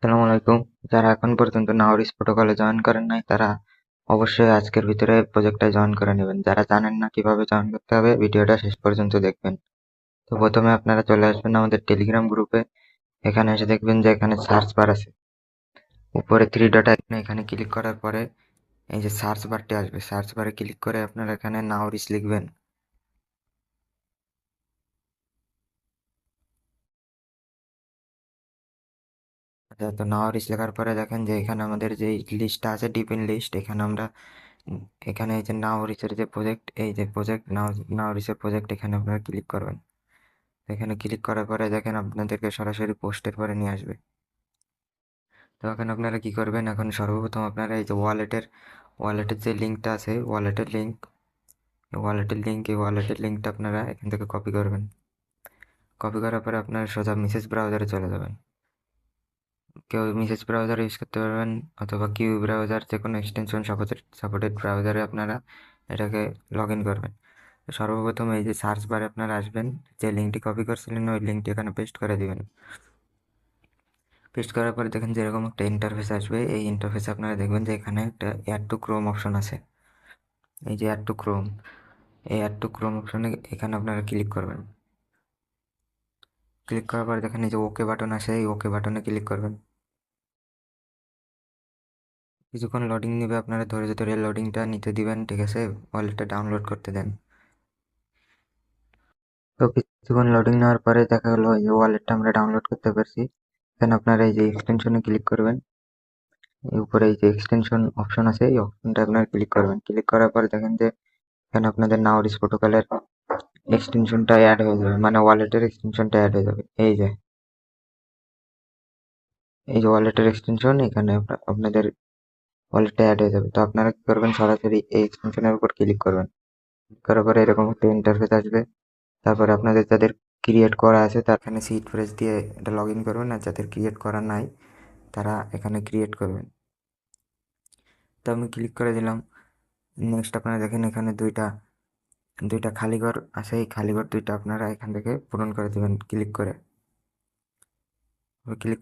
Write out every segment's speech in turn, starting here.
আসসালামু আলাইকুম। যারা এখন পর্যন্ত নাওরিস প্রোটোকলে জয়েন করেন নাই তারা অবশ্যই আজকের ভিতরে প্রজেক্টটায় জয়েন করে নেবেন। যারা জানেন না কিভাবে জয়েন করতে হবে ভিডিওটা শেষ পর্যন্ত দেখবেন। তো প্রথমে আপনারা চলে আসবেন আমাদের টেলিগ্রাম গ্রুপে। এখানে এসে দেখবেন যে এখানে সার্চ বার আছে, উপরে থ্রি ডট আইকনে এখানে ক্লিক করার পরে এই যে সার্চ বারটি আসবে, সার্চ বারে ক্লিক করে আপনারা এখানে নাওরিস লিখবেন। আচ্ছা, তো নাওরিস লেখার পরে দেখেন যে এখানে আমাদের যে লিস্টটা আছে ডিপিন লিস্ট, এখানে আমরা এখানে এই যে নাওরিসের যে প্রজেক্ট, এই যে প্রজেক্ট নাওরিসের প্রজেক্ট, এখানে আপনারা ক্লিক করবেন। এখানে ক্লিক করার পরে দেখেন আপনাদেরকে সরাসরি পোস্টের পরে নিয়ে আসবে। তো এখন আপনারা কি করবেন, এখন সর্বপ্রথম আপনারা এই যে ওয়ালেটের যে লিঙ্কটা আছে, ওয়ালেটের লিঙ্কটা আপনারা এখান থেকে কপি করবেন। কপি করার পরে আপনারা সোজা মেসেজ ব্রাউজারে চলে যাবেন। কেউ মেসেজ ব্রাউজার ইউজ করতে পারবেন অথবা কিউ ব্রাউজার, যে কোনো এক্সটেনশন সাপোর্টেড ব্রাউজারে আপনারা এটাকে লগ ইন করবেন। সর্বপ্রথম এই যে সার্চ বারে আপনারা আসবেন, যে লিঙ্কটি কপি করছিলেন ওই লিঙ্কটি এখানে পেস্ট করে দিবেন। পেস্ট করার পরে দেখেন যে এরকম একটা ইন্টারফেস আসবে। এই ইন্টারফেসে আপনারা দেখবেন যে এখানে একটা অ্যাড টু ক্রোম অপশন আছে। এই যে অ্যাড টু ক্রোম অপশনে এখানে আপনারা ক্লিক করবেন। ক্লিক করার পরে দেখেন এই যে ওকে বাটন আছে, এই ওকে বাটনে ক্লিক করবেন। কিছুক্ষণ লোডিং নেবে, আপনারা ধৈর্য ধরে লোডিংটা নিতে দিবেন, ঠিক আছে? ওয়ালেটটা ডাউনলোড করতে দেন। তো কিছুক্ষণ লোডিং নেওয়ার পরে দেখা গেলো এই যে ওয়ালেটটা আমরা ডাউনলোড করতে পারছি। এখানে আপনারা এই যে এক্সটেনশনে ক্লিক করবেন। এই উপরে এই যে এক্সটেনশন অপশন আছে, এই অপশনটা আপনারা ক্লিক করবেন। ক্লিক করার পরে দেখেন যে এখানে আপনাদের নাওরিস প্রোটোকলের এক্সটেনশনটা অ্যাড হয়ে যাবে, মানে ওয়ালেটের এক্সটেনশনটা অ্যাড হয়ে যাবে। এই যে ওয়ালেটের এক্সটেনশন এখানে আপনাদের ওয়ালেটে অ্যাড হয়ে যাবে। তো আপনারা কি করবেন, সরাসরি এই এক্সটেনশনের উপর ক্লিক করবেন। ক্লিক করার পরে এরকম একটা ইন্টারফেস আসবে। তারপরে আপনাদের যাদের ক্রিয়েট করা আছে তার এখানে সিট ফ্রেশ দিয়ে এটা লগ ইন করবেন, আর যাদের ক্রিয়েট করা নাই তারা এখানে ক্রিয়েট করবেন। তো আমি ক্লিক করে দিলাম। নেক্সট আপনারা দেখেন এখানে দুইটা খালি ঘর আছে, এই খালি ঘর দুইটা আপনারা এখান থেকে পূরণ করে দেবেন ক্লিক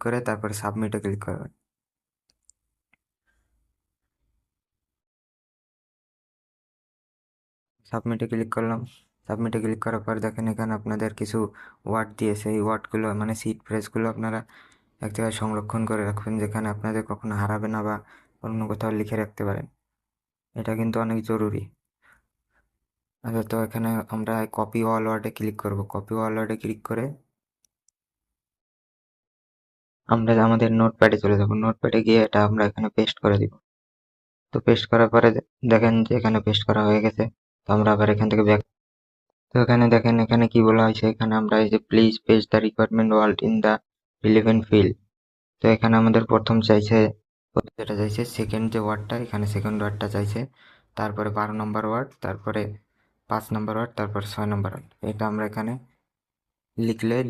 করে তারপরে সাবমিটে ক্লিক করবেন। সাবমিটে ক্লিক করলাম। সাবমিটে ক্লিক করার পর দেখেন এখানে আপনাদের কিছু ওয়ার্ড দিয়েছে, এই ওয়ার্ডগুলো মানে সিট ফ্রেজগুলো আপনারা এক জায়গায় সংরক্ষণ করে রাখবেন, যেখানে আপনাদের কখনো হারাবে না বা অন্য কোথাও লিখে রাখতে পারেন। এটা কিন্তু অনেক জরুরি। আচ্ছা, তো এখানে আমরা কপি অল ওয়ার্ডে ক্লিক করব। কপি অল ওয়ার্ডে ক্লিক করে আমরা আমাদের নোটপ্যাডে চলে যাব। নোটপ্যাডে গিয়ে এটা আমরা এখানে পেস্ট করে দিব। তো পেস্ট করার পরে দেখেন যে এখানে পেস্ট করা হয়ে গেছে। তো আমরা আবার এখান থেকে ব্যাক। তো এখানে দেখেন এখানে কি বলা হয়েছে, এখানে আমরা এই যে please page the requirement word in the relevant field. তো এখানে আমাদের প্রথম চাইছে, যেটা চাইছে সেকেন্ড যে ওয়ার্ডটা, এখানে সেকেন্ড ওয়ার্ডটা চাইছে, তারপরে 12 নম্বর ওয়ার্ড, তারপরে 5 নম্বর ওয়ার্ড, তারপর 6 নম্বর ওয়ার্ড। এটা আমরা এখানে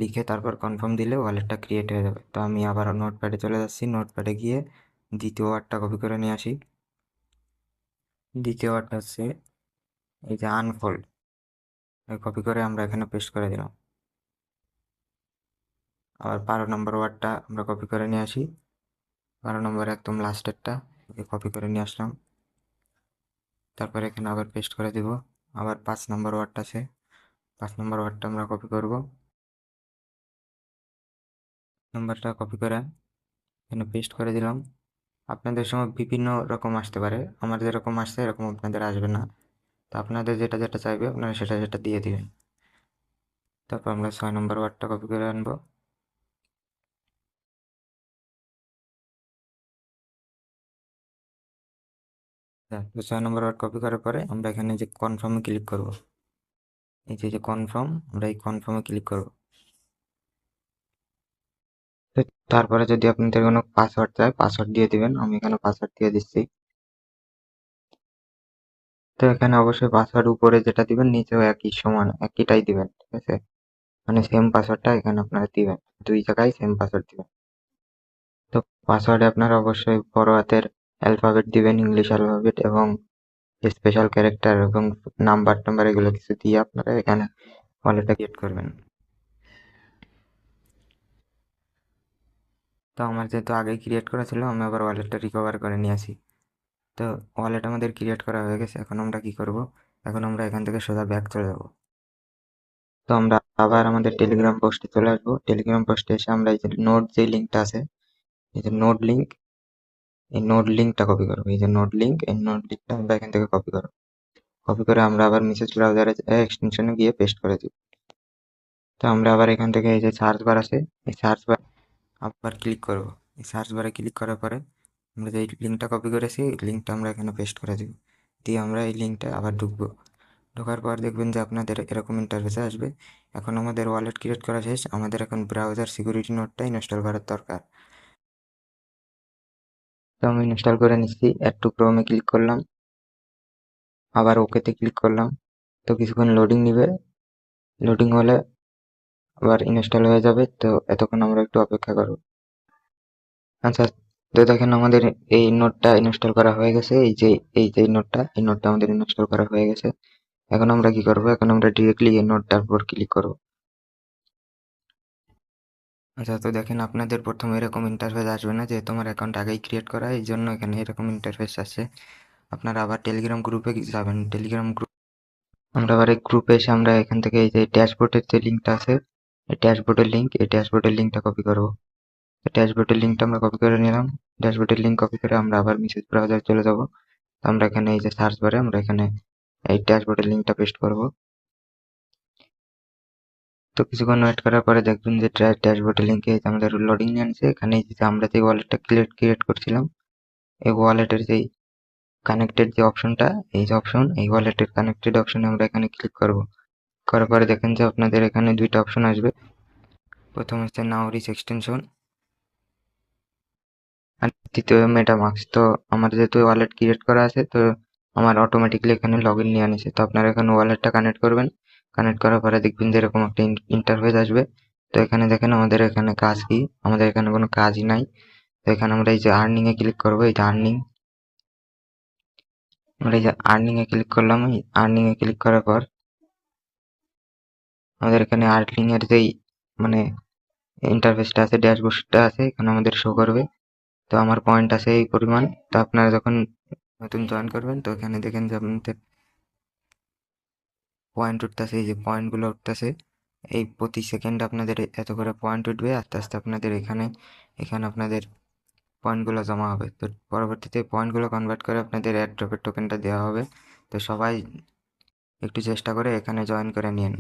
লিখে তারপর কনফার্ম দিলে ওয়ালেটটা ক্রিয়েট হয়ে যাবে। তো আমি আবার নোটপ্যাডে চলে যাচ্ছি। নোটপ্যাডে গিয়ে দ্বিতীয় ওয়ার্ডটা কপি করে নিয়ে আসি। দ্বিতীয় ওয়ার্ডটা হচ্ছে এই যে আনফোল্ড, কপি করে আমরা এখানে পেস্ট করে দিলাম। আবার 12 নম্বর ওয়ার্ডটা আমরা কপি করে নিয়ে আসি। 12 নম্বর একদম লাস্টেরটা কপি করে নিয়ে আসলাম। তারপরে এখানে আবার পেস্ট করে দিব। আবার 5 নম্বর ওয়ার্ডটা আছে, 5 নম্বর ওয়ার্ডটা আমরা কপি করব। নাম্বারটা কপি করে এখানে পেস্ট করে দিলাম। আপনাদের সময় বিভিন্ন রকম আসতে পারে, আমার যেরকম আসছে এরকম আপনাদের আসবে না। তো আপনাদের যেটা যেটা চাইবে আপনারা সেটা সেটা দিয়ে দিবেন। তারপর আমরা 6 নম্বর ওয়ার্ডটা কপি করে আনবো। তো 6 নম্বর ওয়ার্ড কপি করার পরে আমরা এখানে যে কনফার্মে ক্লিক করব। এই যে কনফার্ম, আমরা এই কনফার্মে ক্লিক করব। তো তারপরে যদি আপনাদের কোনো পাসওয়ার্ড চাই পাসওয়ার্ড দিয়ে দিবেন। আমি এখানে পাসওয়ার্ড দিয়ে দিচ্ছি। তো এখানে অবশ্যই পাসওয়ার্ড উপরে যেটা দিবেন নিচেও একই সমান একইটাই দিবেন, ঠিক আছে? মানে সেম পাসওয়ার্ডটা এখানে আপনারা দিবেন, দুই জায়গায় সেম পাসওয়ার্ড দিবেন। তো পাসওয়ার্ডে আপনারা অবশ্যই বড় হাতের অ্যালফাবেট দিবেন, ইংলিশ অ্যালফাবেট এবং স্পেশাল ক্যারেক্টার এবং নাম্বার টাম্বার এগুলো কিছু দিয়ে আপনারা এখানে ওয়ালেটটা ক্রিয়েট করবেন। তো আমার যেহেতু আগে ক্রিয়েট করা ছিল, আমি আবার ওয়ালেটটা রিকভার করে নিয়ে আসি। তো ওয়ালেট আমাদের ক্রিয়েট করা হয়ে গেছে। এখন আমরা কি করব, এখন আমরা এখান থেকে সোজা ব্যাক চলে যাব। তো আমরা আবার আমাদের টেলিগ্রাম পোস্টে চলে আসবো। টেলিগ্রাম পোস্টে এসে আমরা এই যে নোট যে লিঙ্কটা আছে, এই যে নোট লিঙ্ক, এই নোট লিঙ্কটা কপি করবো। এই যে নোট লিঙ্ক, এই নোট লিঙ্কটা আমরা এখান থেকে কপি করবো। কপি করে আমরা আবার মেসেজ ব্রাউজারে এক্সটেনশনে গিয়ে পেস্ট করে দিব। তো আমরা আবার এখান থেকে এই যে সার্চ বার আছে, এই সার্চ বার আবার ক্লিক করব। এই সার্চ বারে ক্লিক করার পরে আমরা যে লিঙ্কটা কপি করেছি, এই লিঙ্কটা আমরা এখানে পেস্ট করে দিব। দিয়ে আমরা এই লিঙ্কটা আবার ঢুকবো। ঢোকার পর দেখবেন যে আপনাদের এরকম ইন্টারফেসে আসবে। এখন আমাদের ওয়ালেট ক্রিয়েট করা শেষ, আমাদের এখন ব্রাউজার সিকিউরিটি নোটটা ইনস্টল করার দরকার। তো আমি ইনস্টল করে নিচ্ছি। অ্যাড টু ক্রোমে ক্লিক করলাম, আবার ওকেতে ক্লিক করলাম। তো কিছুক্ষণ লোডিং নিবে, লোডিং হলে আবার ইনস্টল হয়ে যাবে। তো এতক্ষণ আমরা একটু অপেক্ষা করব। আচ্ছা, তো দেখেন আমাদের এই নোটটা ইনস্টল করা হয়ে গেছে। এই যে নোটটা, এই নোটটা আমাদের ইনস্টল করা হয়ে গেছে। এখন আমরা কি করব, এখন আমরা ডিরেক্টলি এই নোটটার উপর ক্লিক করব। আচ্ছা, তো দেখেন আপনাদের প্রথমে এরকম ইন্টারফেস আসবে না, যেহেতু আমার অ্যাকাউন্ট আগেই ক্রিয়েট করা, এই জন্য এখানে এরকম ইন্টারফেস আসছে। আপনারা আবার টেলিগ্রাম গ্রুপে যাবেন। টেলিগ্রাম গ্রুপ, আমরা আবার এই গ্রুপে এসে আমরা এখান থেকে এই যে ড্যাশবোর্ডের যে লিঙ্কটা আছে, এই ড্যাশবোর্ডের লিঙ্ক, এই ড্যাশবোর্ডের লিঙ্কটা কপি করব। ড্যাশবোর্ডের লিঙ্কটা আমরা কপি করে নিলাম। ড্যাশবোর্ডের লিঙ্ক কপি করে আমরা আবার মেসেজ ব্রাউজারে চলে যাব। তো আমরা এখানে এই যে সার্চ বারে আমরা এখানে এই ড্যাশবোর্ডের লিঙ্কটা পেস্ট করব। তো কিছুক্ষণ ওয়েট করার পরে দেখবেন যে ড্যাশবোর্ডের লিঙ্কে আমাদের লোডিং নিয়ে আনছে। এখানে এই যে আমরা যে ওয়ালেটটা ক্রিয়েট করছিলাম, এই ওয়ালেটের যেই কানেক্টেড যে অপশনটা, এই যে অপশন, এই ওয়ালেটের কানেক্টেড অপশনে আমরা এখানে ক্লিক করব। করার পরে দেখেন যে আপনাদের এখানে দুইটা অপশন আসবে। প্রথম হচ্ছে নাও রিচ এক্সটেনশন, আর দ্বিতীয় মেটামাস্ক। তো আমার যেহেতু ওয়ালেট ক্রিয়েট করা আছে, তো আমার অটোমেটিকলি এখানে লগ ইন নিয়ে আনিছে। তো আপনারা এখানে ওয়ালেটটা কানেক্ট করবেন। কানেক্ট করার পরে দেখবেন যে এরকম একটা ইন্টারফেস আসবে। তো এখানে দেখেন আমাদের এখানে কাজ কি, আমাদের এখানে কোনো কাজই নাই। তো এখানে আমরা এই যে আর্নিং এ ক্লিক করবো। এই যে আর্নিং, আমরা এই যে আর্নিং এ ক্লিক করলাম। এই আর্নিং এ ক্লিক করার পর আমাদের এখানে আর্নিং এর যেই মানে ইন্টারফেসটা আছে, ড্যাশবোর্ডটা আছে, এখানে আমাদের শো করবে। তো আমার পয়েন্ট আছে এই পরিমাণ। তো আপনারা যখন নতুন জয়েন করবেন, তো এখানে দেখেন যে আপনাদের পয়েন্ট উঠতেছে, এই যে পয়েন্টগুলো উঠতেছে, এই প্রতি সেকেন্ডে আপনাদের এত করে পয়েন্ট উঠবে। আস্তে আস্তে আপনাদের এখানে এখানে আপনাদের পয়েন্টগুলো জমা হবে। তো পরবর্তীতে পয়েন্টগুলো কনভার্ট করে আপনাদের এয়ার ড্রপের টোকেনটা দেওয়া হবে। তো সবাই একটু চেষ্টা করে এখানে জয়েন করে নিন।